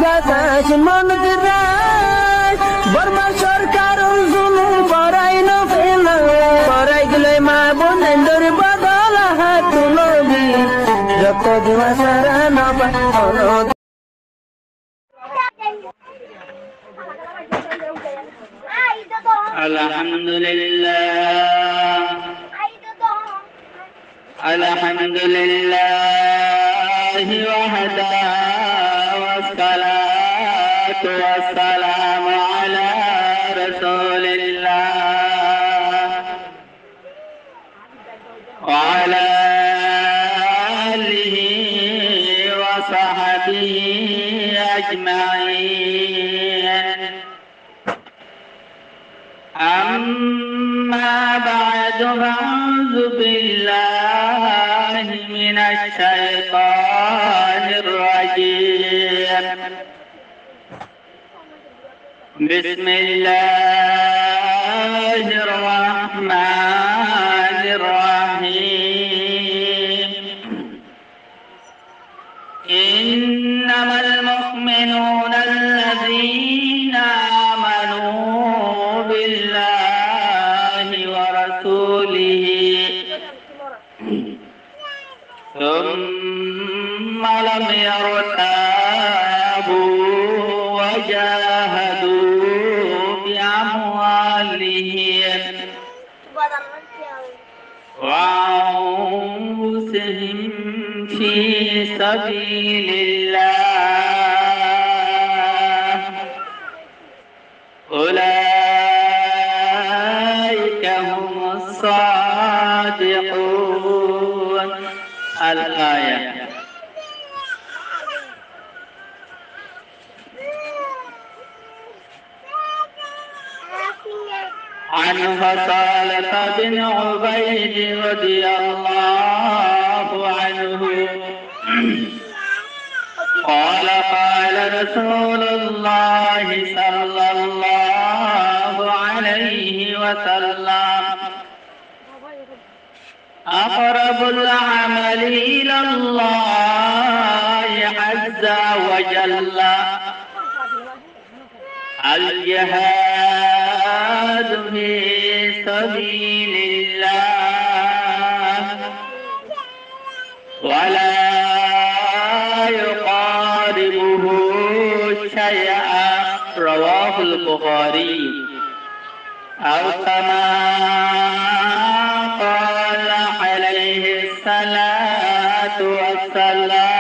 গাছ মন দিরাই বর্মা সরকার জুলুম করাই না ফেলা করাই গেলে মা বোনের বদল হাত তুলবি যত দিবা সারা না পায় الحمد لله الحمد لله وحده والصلاة والسلام على رسول الله وعلى آله وصحبه أجمعين أما بعد فأعوذ بالله من الشيطان الرجيم بسم الله الرحمن الرحيم إنما المؤمنون الذين آمنوا بالله ورسوله ثم لم يرتابوا وجاهدوا بأموالهم وأنفسهم في سبيل الله أولئك هم الصادقون. الآية. عن فصالة بن عبيد رضي الله عنه قال قال رسول الله صلى الله عليه وسلم أقرب العمل إلى الله عز وجل الجهاد في سبيل الله ولا يقاربه شيئا. رواه البخاري. أو كما قال عليه الصلاة والسلام.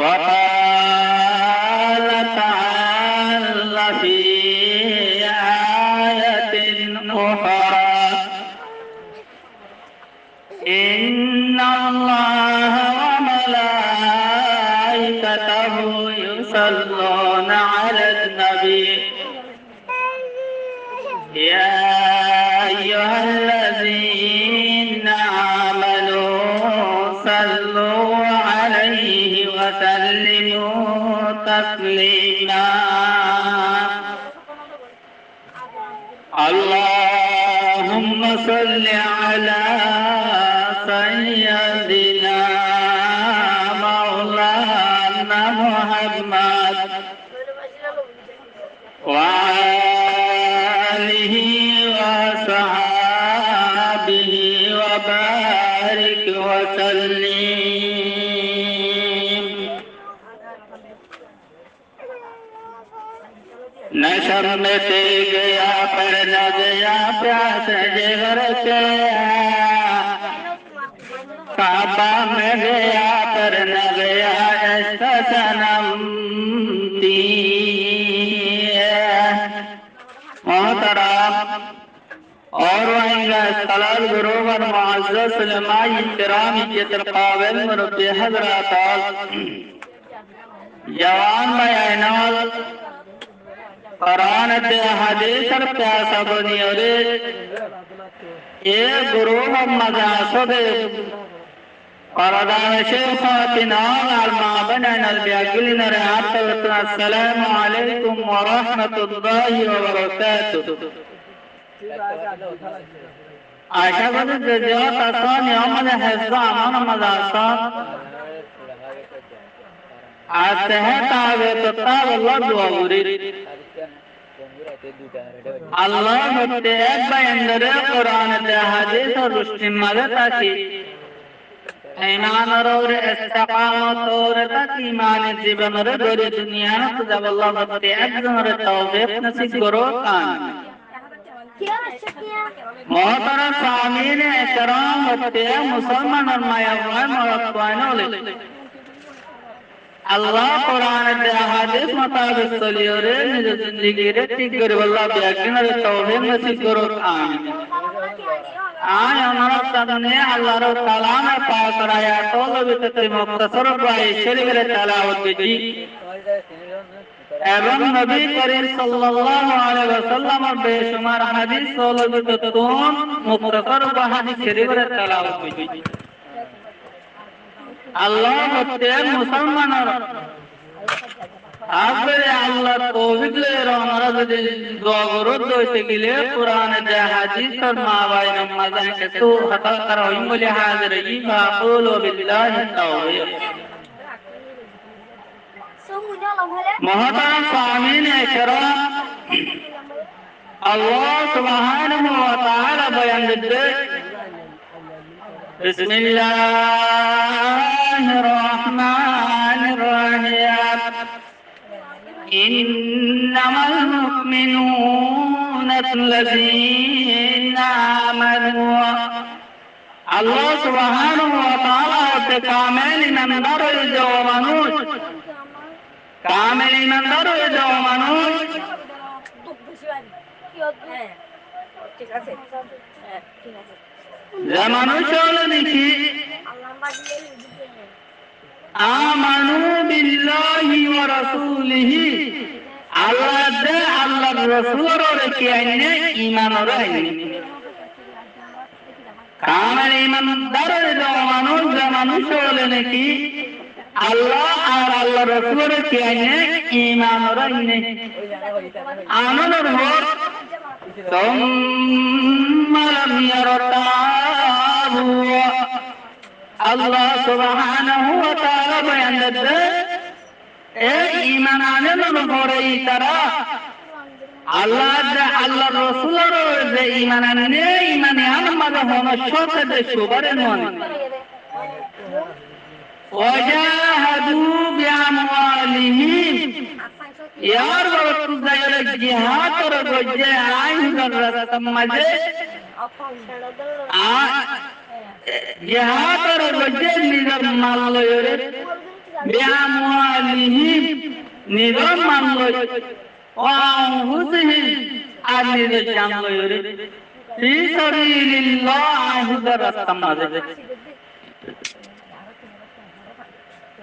وقال تعالى في آية أخرى إن الله وملائكته يصلون على النبي يا أيها الذين آمنوا صلوا عليه وسلموا تسليما. اللهم صل على سيدنا مولانا محمد وآله وصحابه وبارك وسلم. नशर में ते गया पर न गया प्यास जिगर से काबा में गया पर न गया ऐसा सनम मोहतरम और वहींगा सलाल गुरुवर मुअज़्ज़ज़ उलमाए इहतराम इज्जत काबिल मुरब्बी हज़रात जवान बयानाल कुरान ते हदीस पर प्यासा बनी और ये गुरु मजासद قردان شيخاتنا المعبنان البيقلنا رعاته. السلام عليكم ورحمة الله وبركاته. عشان بدأ جوات أصاني عمل حفظ عمان مدرسة আস্তেহতাবে তো তার লড়ুরি আল্লাহ হতে এক বায়ানরে কোরআন তে হাদিস ও রুশনি মাঝে তাকি ঈমান और इस्तिकामत और तक ईमान जीवन रे गरी दुनिया न तो जब अल्लाह हते एक जमरे तौफीक नसीब करो कान मोहतरम सामीन इकराम हते मुसलमान और माया मरतवानोले अल्लाह कुरान दे हदीस मुताबिक चलियो रे निज जिंदगी रे ठीक करे अल्लाह बेगिन रे तौफीक नसीब करो आमीन आय हमारा सामने अल्लाह रो कलाम पाक कराया तो लबित मुख्तसर प्राय शरीफ रे तिलावत की एवं नबी करीम सल्लल्लाहु अलैहि वसल्लम बेशुमार हदीस तो लबित तुम मुख्तसर हदीस शरीफ रे तिलावत की अल्लाह हते मुसलमान आपरे अल्लाह तौहीद ले हमरा जे दुआ करो तो इतगिले कुरान दे हदीस और मावाई नमाज के तो हटा कर होई बोले हाजिर ई माकूल बिल्लाह तौहीद मोहतरम सामीन इकराम अल्लाह सुब्हानहु व तआला बयान दे बिस्मिल्लाहिर रहमानिर रहीम इन्नमल मुमिनून अल्लज़ीना आमनू अल्लाह सुब्हानहु व तआला के कामिल ईमानदार जो মানুষ कामिल ईमानदार जो মানুষ যে মানুষ হলো নাকি আমানু বিল্লাহি ওয়া রাসূলিহি আল্লাহ দে আল্লাহর রাসূলের কি আইনে ঈমান রাখে কামেল ঈমানদার যে মানুষ হলো নাকি আল্লাহ আর আল্লাহর রাসূলের কি আইনে ঈমান রাখে আমানের হক ثم لم يرتابوا الله سبحانه وتعالى بيان دے اے ایمان آنے لوگوں پر ترا اللہ دے اللہ رسول دے ایمان آنے ایمان آنے مدہ ہونا شوق دے شبر نوان وجاہدوا بأموالهم यार वक्त जायर जिहाद और गोजे आए कर रस्तम मजे जिहाद और गोजे निजर मान लो योरे बियामुआलिही निजर मान लो वाहुसिही आज निजर जान लो योरे फी सबीलिल्लाह आहुदर रस्तम मजे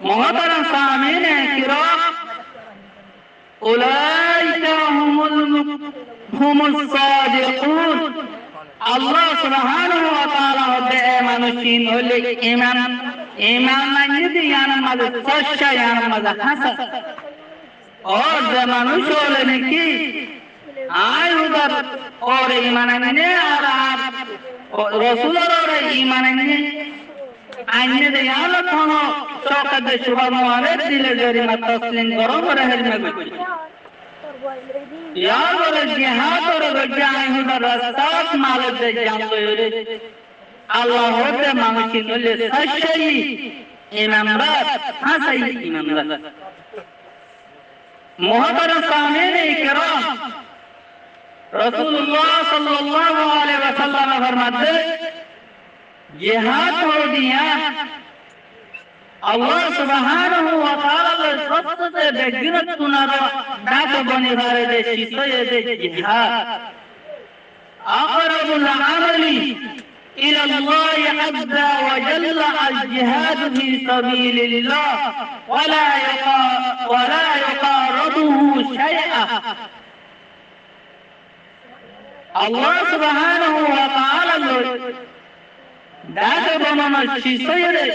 मोहतरम सामीन किराम أولئك هم الصادقون الله سبحانه وتعالى هذا منوشين هولي إيمان نجدي يعني ماذا صشة يعني ماذا حسن और जो मनुष्य होले निकी आय उधर और ईमान ने और आप रसूल और ईमान ने आइने दे यालो थानो चौका दे शुभम वाले दिले जरी मत तस्लीम करो रहल में यार और जिहाद और गजाए उधर रास्ता माल दे जान लो रे अल्लाह होते मांगची नले सच्चाई ईमानदार हां सही ईमानदार मोहतरम सामीन इकराम रसूलुल्लाह सल्लल्लाहु अलैहि वसल्लम फरमाते जिहाद हो दिया अल्लाह सुब्हानहु व तआला सबसे बेगिनत सुनारो डाक बने बारे दे शिसय दे जिहाद अक़रबुल अमली इला अल्लाह अज़्ज़ा व जल्ल अल जिहाद फी सबीलिल्लाह वला यक़ारबुहु शय'a अल्लाह सुब्हानहु व तआला डाक बनाना शिसयरे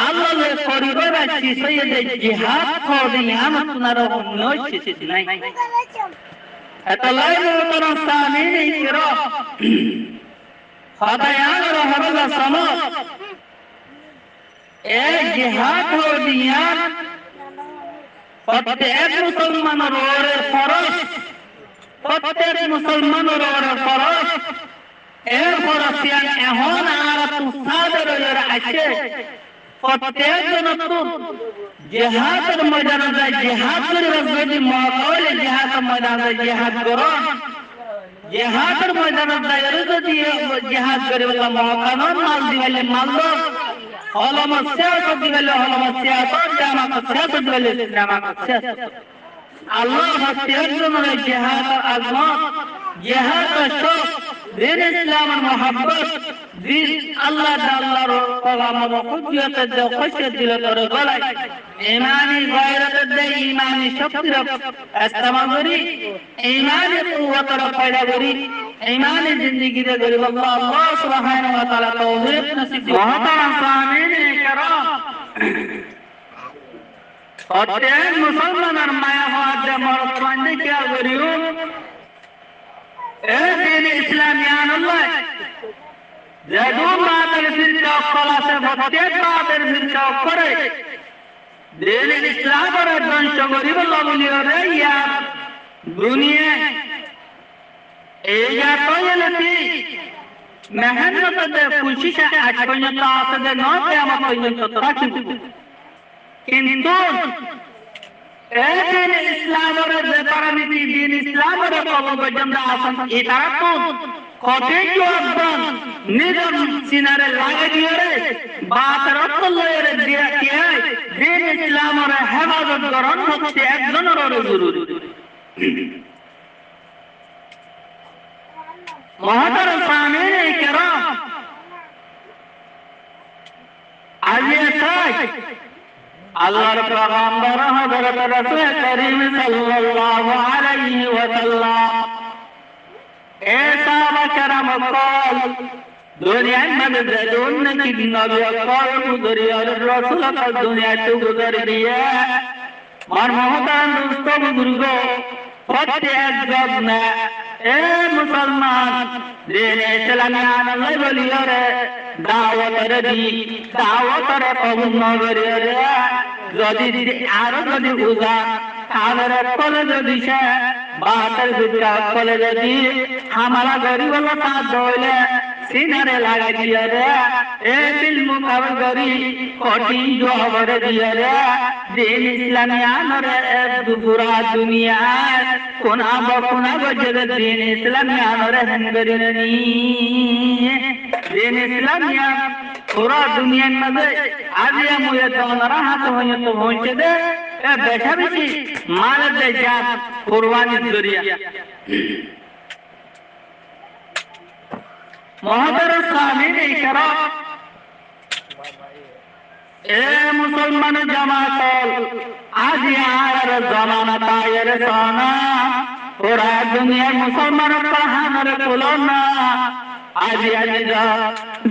अल्लाह ले परिवार शिसयरे जिहाद कोडी हम तुनारो नोच नहीं अतलाई मोहतरम सामीन इकराम खदायान रहमतुल्लाह समा ए जिहाद कोडी প্রত্যেক মুসলমানের ওরে ফরজ, প্রত্যেক মুসলমানের ওরে ফরজ। এরপর সিয়ান এখন আর তুসাদের ওরে আছে প্রত্যেক জন জিহাদের ময়দানে যায়, জিহাদ করে যদি মহলে জিহাদের ময়দানে জিহাদ করো, জিহাদের ময়দানে যায় যদি জিহাদ করে বলা মহকানন মাল দিবেলে মাল দো, হলম সিয়াসত দিবেলে হলম সিয়াসত, জামাত সিয়াসত দিবেলে জামাত সিয়াসত। আল্লাহ প্রত্যেক জনের জিহাদ আজমত, জিহাদ শোক, দিন ইসলামের মোহাব্বত, দিন আল্লাহ আল্লাহর পয়গম্বর কুদরতের যে খুশিয়ত দিল তোর গলায়, ঈমানি গায়রতের দে ঈমানি শক্তির ইস্তেমাল করি, ঈমানি কুওয়াতের পয়দা করি, ঈমানি জিন্দেগি রে গরিব আল্লাহ সুবহানাহু ওয়া তাআলা তৌফিক নসিব করুন। মুহতারাম সামিন کرام, প্রত্যেক মুসলমানের মায়া হওয়ার যে মরত্বান্ডে খেয়াল করিও, এ দিন ইসলামিয়ান আল্লাহ যেদু বাতের ফিরকা খলাসে প্রত্যেক বাতের ফিরকা করে দিন ইসলামের ধ্বংস করিব বলিও রে ইয়া দুনিয়া এই এতই মেহনত দে কোশিশ আজ পর্যন্ত আছে যে নয় আমার পর্যন্ত থাকি, কিন্তু দিন ইসলামের যে পারামিতি দিন ইসলামের কবর পর্যন্ত আসেন এটা তো কঠিন অবদান নিজের সিনারে লাগে দিয়ে রে বাতের অর্থ লয়ে দিয়ে দিন ইসলামের হেফাজত করণ হচ্ছে একজনের জরুরি। মুহতারাম সামিন کرام, আজকে তাই আল্লাহর পয়গম্বর হযরত রাসূল করিম সাল্লাল্লাহু আলাইহি ওয়াসাল্লাম এ সাহাবা کرام কল দুনিয়া में जरूर नहीं नबी कल गुजरी और रसूल का दुनिया से गुजर दिया। और मोहतरम दोस्तों बुजुर्गों, प्रत्येक जग में ए मुसलमान दिन इस्लाम आने बोलियो रे दावत दी दावत रे कबूल नगरी रे যদি আরো যদি উজা তাহলে কলে যদি সে বাতের বিদ্যা কলে যদি হামারা গরিব লোক দইলে সিনারে লাগাই দিয়ে রে এ দিল মুকাবল করি কঠিন জহরে দিয়ে রে দিন ইসলামিয়ানরে পুরা দুনিয়া কোনা বকুনা গজরে দিন ইসলামিয়ানরে হেনগরি নি দিন ইসলামিয়ান पूरा दुनिया में आजिया मुझे तो नरहा तो होने तो पहुंचे दे ए बैठा भी मार दे जा कुर्बानी जरिया। मुहतरम सामीन करम, ए मुसलमान जमात आज यार जमाना तायर सोना पूरा दुनिया मुसलमान कहान रे कुलोना आज आज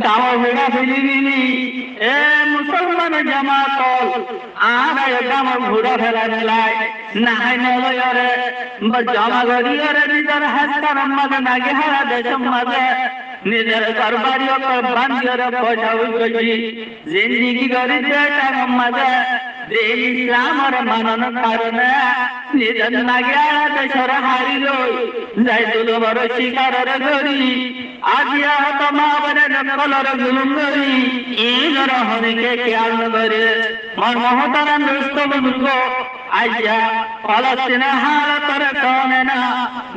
दाव बेड़ा फिलिनी ए मुसलमान जमात आरा गाम घुड़ा फेला लाई नाय नलयरे जमा गरियरे निजर हस्तार मद नागे हारा देशम मद निजर दरबारियो कर बांधियरे पजाउ गजी जिंदगी गरि देटा मद दिन इस्लाम रे मानन कारणे निजर नागे हारा देशर हारि गई जाय दुलो बरो शिकार रे गरी आजिया तमावरे नकलर जुलुम गरी इनर होने के ख्याल न करे। मन मोहतरम दोस्तों बुजुर्गों, आजिया फलस्तीन हालत रे कोने ना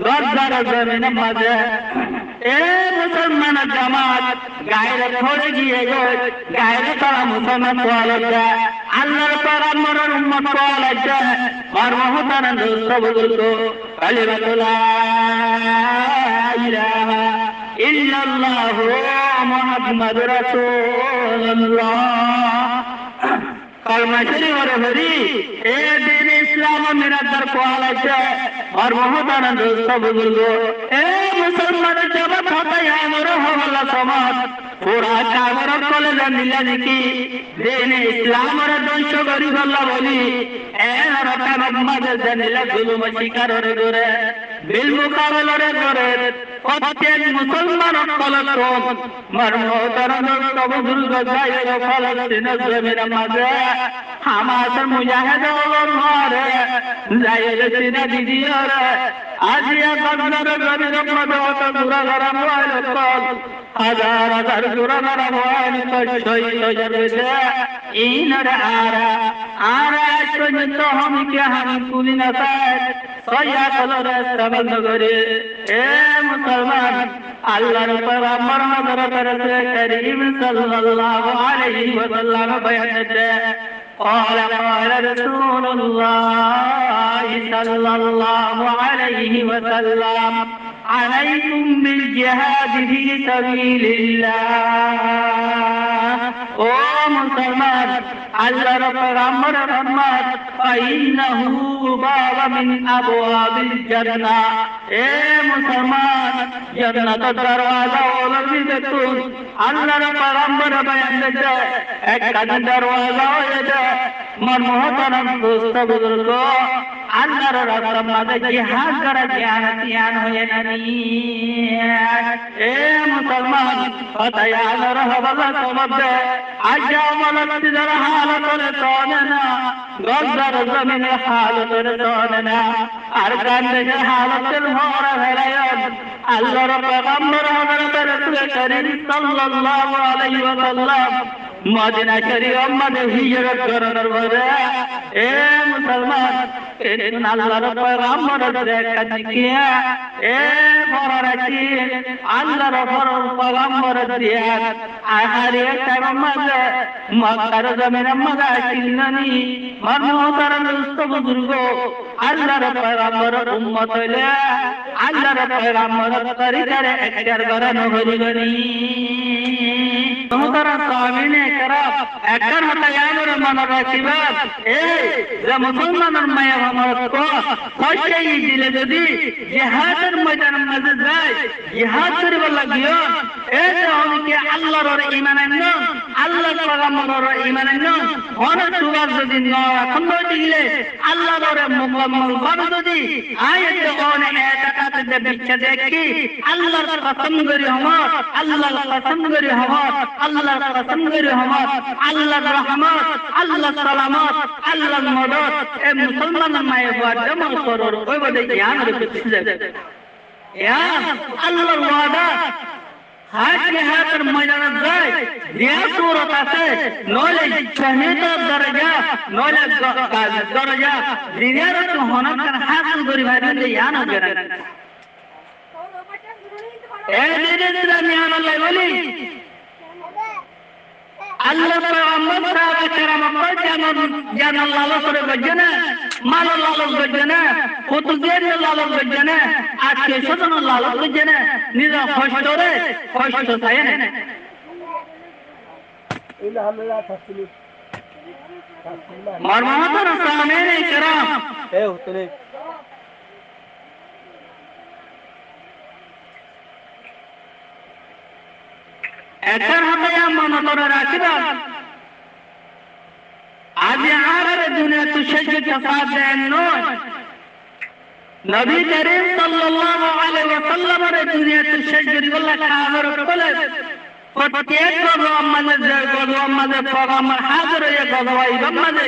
गद्दार जमीन मजे ए मुसलमान जमात गायरे छोड़े गिए गए गायरे तोरा मुसलमान वाले अल्लाह तोरा मरर उम्मत वाले और मोहतरम दोस्तों बुजुर्गों, कलिमतु ला इलाहा इल्लल्लाह मुहम्मद रसूलुल्लाह कलमा शरीफ और हरी ए दिन इस्लाम मेरा दर को आला और मोहतरम दोस्तों बुजुर्गों, ए मुसलमान जगत होता है मोरो हवाला समाज पूरा कागर कोले नीला निकी दिन इस्लाम और दंश करी गल्ला बोली ए रता मोहम्मद जनीला जुलुम शिकार और गोरे बिल मुकाबला रे गोरे প্রত্যেক মুসলমান কলতন মর্মতরণ বুজুর্গ জায়ের ফলস্তিনের জমিনের মাঝে হামাসের মুজাহিদ ঘরে জায়ের সিনা দিদিওর আজিয়া গন্ডর জমির মধ্যে অত দূরা ঘরা মোয়াইল কল হাজার হাজার দূরা ঘরা মোয়াইল কল শহীদ জরবেছে ইনর আরা পর্যন্ত হমিকে হামি কুলি না সায় সয়া কলরে সবন্ধ করে এ মুসলমান আল্লাহর পয়গম্বর হযরত রাসূল করিম সাল্লাল্লাহু আলাইহি ওয়াসাল্লাম বয়ান দেতে قال رسول الله صلى الله عليه وسلم عليكم بالجهاد في سبيل الله او مسلمان الله ربنا رحمت فإنه باب من أبواب الجنة اے مسلمان جنت دروازہ اولوی دتون اللہ ربنا بیان دے ایک دروازہ ہے من محترم دوست بزرگو আল্লাহর রাস্তার মাঝে জিহাদ করা জ্ঞান হয়ে নানি এ মুসলমান অতএব আল্লাহর হওয়ালা তোমাদের আজা মলকদের হালত তোনে না গজর জমিনে হালত তোনে না আর কান্দের হালতের ভরা ভরায়ন আল্লাহর পয়গম্বর হযরত রাসূল করিম সাল্লাল্লাহু আলাইহি ওয়াসাল্লাম মদিনা শরীফ মধ্যে হিজরত করার পরে এ মুসলমান এন আল্লাহর পয়গম্বর দেখা দিকিয়া এ বড়রাকি আল্লাহর পয়গম্বর দিয়া আহারে তাগমালে মক্কার জমিনে মগা চিন্নানি মনহতার দুষ্ট বুজুর্গ আল্লাহর পয়গম্বর উম্মত হইলে আল্লাহর পয়গম্বর তরিকারে একটার গরানো হরি গনি তোমারা সামিনে کرام اکر ہوتا یامر من راکبات اے جا مسلمان مایا ہمارت کو خوشی دل جدی جہاد میدان مزد جائے جہاد کر والله گیون اے ہم کہ اللہ رو ایمان انن اللہ پیغمبر رو ایمان انن ہونا توار جدی نو کھنو دیلے اللہ رو مکمل بن جدی آیت اون اعتقاد دے بیچ دیکھی اللہ قسم کری ہمار اللہ قسم کری ہمار اللہ قسم کری ہمار اللہ رحمت اللہ سلامت اللہ مدد اے مسلمان مائے وعدہ مصرور کوئی بڑے یان رکھتے یا اللہ وعدہ হাত কে হাতের ময়দানে যায় যে সূরত আছে নলে শহীদের দরজা নলে দরজা দিনের তো হনকার হাসিল করি ভাই ইয়ান করে এ দিনে নিয়ান আল্লাহ বলি আল্লাহ পয়গম্বর সাহাবা کرام জান আল্লাহ করে গজনা মাল আল্লাহ গজনা কুতুবের আল্লাহ গজনা আজকে শতন আল্লাহ গজনা নিজ কষ্টরে কষ্ট থাকে না আলহামদুলিল্লাহ তাসলিম মারমাতার সামনে کرام এ হুতনে এটার হাতে মন করে রাখিবা আজ আর দুনিয়া তো শেষে তফাত দেন নয় নবী করিম সাল্লাল্লাহু আলাইহি ওয়াসাল্লামের দুনিয়া তো শেষ গরিবুল্লাহ খাবার বলে প্রত্যেক আমাদের পয়গম্বর হাজির হয়ে গদওয়াই বাম্মাদে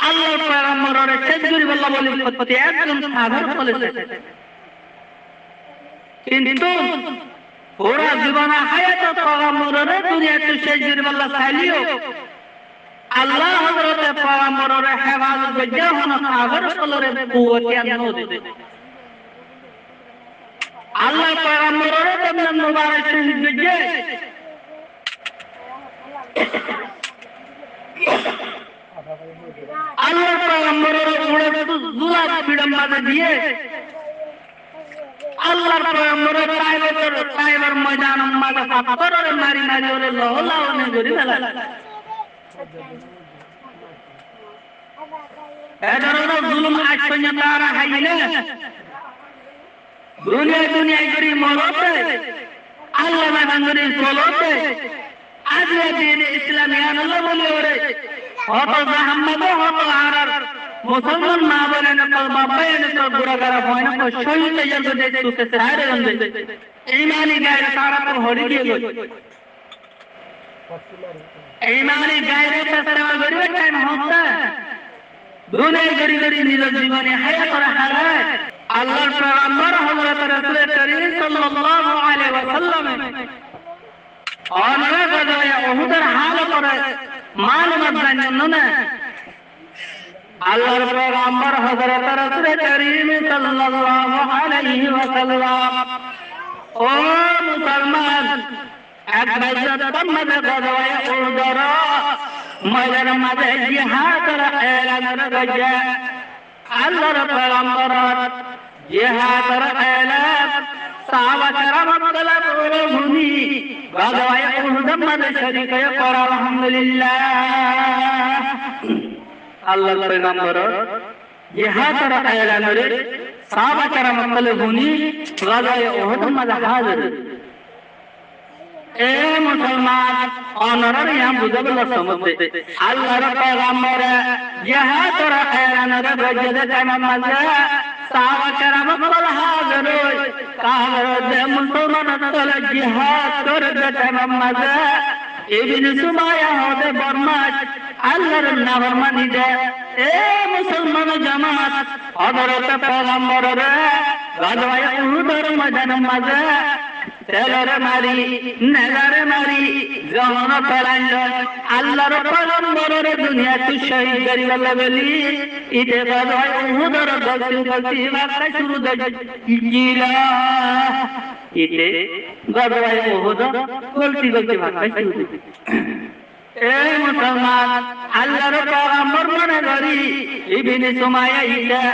আল্লাহর পয়গম্বরের শেষ গরিবুল্লাহ বলে প্রত্যেক জন খাবার বলেছে কিন্তু পুরা জীবন হায়াত পয়গম্বরের দুনিয়া তো শেষ গরিবুল্লাহ চাইলিও আল্লাহ হযরত পয়গম্বরের হেফাজত করতে হন খাবার কলরে কুওয়াতি আনতে আল্লাহ পয়গম্বরের দমন মুবারক শহীদ গজে আল্লাহ পয়গম্বরের উড়ে দুলা বিড়ম্বাদে দিয়ে আল্লাহর পয়গম্বরের তাইবার ময়দান মাঝে পাথরের মারি মারি ওরে লহলাওনে গরি ফেলা এদারো জুলুম আজ পর্যন্ত আর হাইলে দুনিয়া করি মরতে আল্লাহ মানগরি চলতে আজ দিন ইসলামিয়ান আল্লাহ বলে ওরে হত মুহাম্মদ হত আরার মুসলমান মা বলেন তো বাবা এনে তো বুড়া গারা হয় না শহীদ তৈয়ার করে তুতে সারে রন্দে ইমানি গায়ে সারা তো হরি দিয়ে গই ইমানি গায়ে ফেসলা গরিব টাইম হচ্ছে দুনিয়া গরি গরি নিজ জীবনে হায়াত আর হারাত আল্লাহর পয়গম্বর হযরত রাসূল করিম সাল্লাল্লাহু আলাইহি ওয়াসাল্লাম অনেক গজওয়ে উহুদের হাল করে মালুমাত জানেন না আল্লাহর পয়গম্বর হযরত রাসূল করিম সাল্লাল্লাহু আলাইহি ওয়াসাল্লাম ও মুসলমান এক বাইজাত মধ্যে গজওয়ে উহুদের ময়দানের মাঝে জিহাদের এলান গজা আল্লাহর পয়গম্বর জিহাদের এলান সাহাবা کرام তলব মুনি গজওয়ে উহুদের মাঝে শরীক হয়ে পড়া আলহামদুলিল্লাহ আল্লাহর পয়গম্বর জিহাদের এলানরে সাহাবা کرام তলব মুনি গজওয়ে উহুদের মাঝে হাজির এ মুসলমান অনর ইয়াম বুঝাবলা সমতে আল্লাহর পয়গম্বর জিহাদের এলানরে গজদে জামান মাঝে সাহাবা کرام তলব হাজির কাহরে মুসলমান তলে জিহাদ করে জামান মাঝে ইবনে সুমাইয়া হতে বরমাস আল্লাহর নাফরমানি দে এ মুসলমান জামাত হযরত পয়গম্বরের গজওয়ে উহুদের ময়দানের মাঝে তেলরে মারি নেগারে মারি জহন ফেলাইল আল্লাহর পয়গম্বরের দুনিয়া তু শহীদ করি আল্লাহ বলি ইতে গজওয়ে উহুদের গলতি বাক্কা শুরু দিলা ইতে গজওয়ে উহুদ গলতি বাক্কা শুরু এ মুসলমান আল্লাহর পয়গম্বর মনে করি ইবনে সুমাইয়া ইতা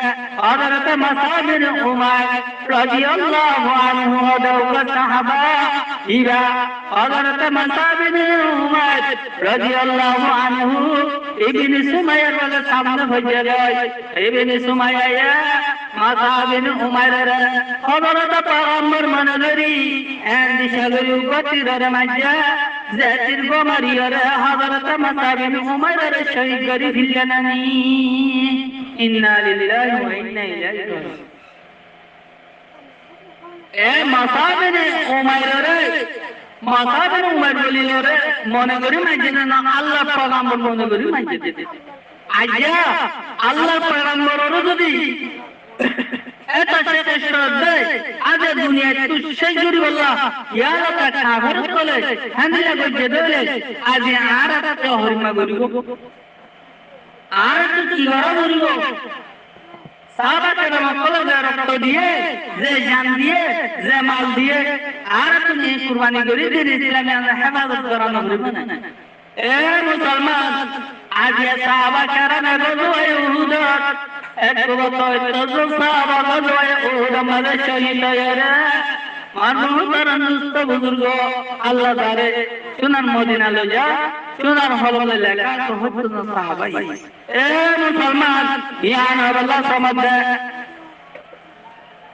হযরত মুসআব বিন উমার রাদিয়াল্লাহু আনহু ওয়া সাহাবা ইরা হযরত মুসআব বিন উমার রাদিয়াল্লাহু আনহু ইবনে সুমাইয়ার সামনে হয়ে যায় ইবনে সুমাইয়া মুসআব বিন উমারের হযরত পয়গম্বর মনে করি এন্দিশা করি গতির মাঝে জাতির গোমারিয়ার হযরত মুসআব বিন উমারের শহীদ করি ফিল্লানি ইন্না লিল্লাহি ওয়া ইন্না ইলাইহি রাজিউন এ মুসআব বিন উমার বলিলরে মনে করি মাঝে না আল্লাহ পয়গম্বর মনে করি মাঝে আইয়া আল্লাহ পয়গম্বরের যদি এটা শেষ দে আগে দুনিয়া তু সেই জুরি বললা ইয়ালা কা কাফর বলে হানিয়া গজে দলে আজ আর একটা হরিমা গরিব আর তো কি গরিব সাহাবা کرام কলবে রক্ত দিয়ে যে জান দিয়ে যে মাল দিয়ে আর তুমি কুরবানি করে দিন ইসলামে হেফাজত করানো হবে না এ মুসলমান আজ সাহাবা کرام গজওয়ে উহুদ এক বছর সাহাবা গজওয়ে উহুদ মাঝে শহীদ হয়ে মানবতার দুস্থ বুজুর্গ আল্লাহ দারে সোনার মদিনা লজা সোনার হললে লেখা তো হতো না সাহাবাই এ মুসলমান ইয়ান আল্লাহ সমাদে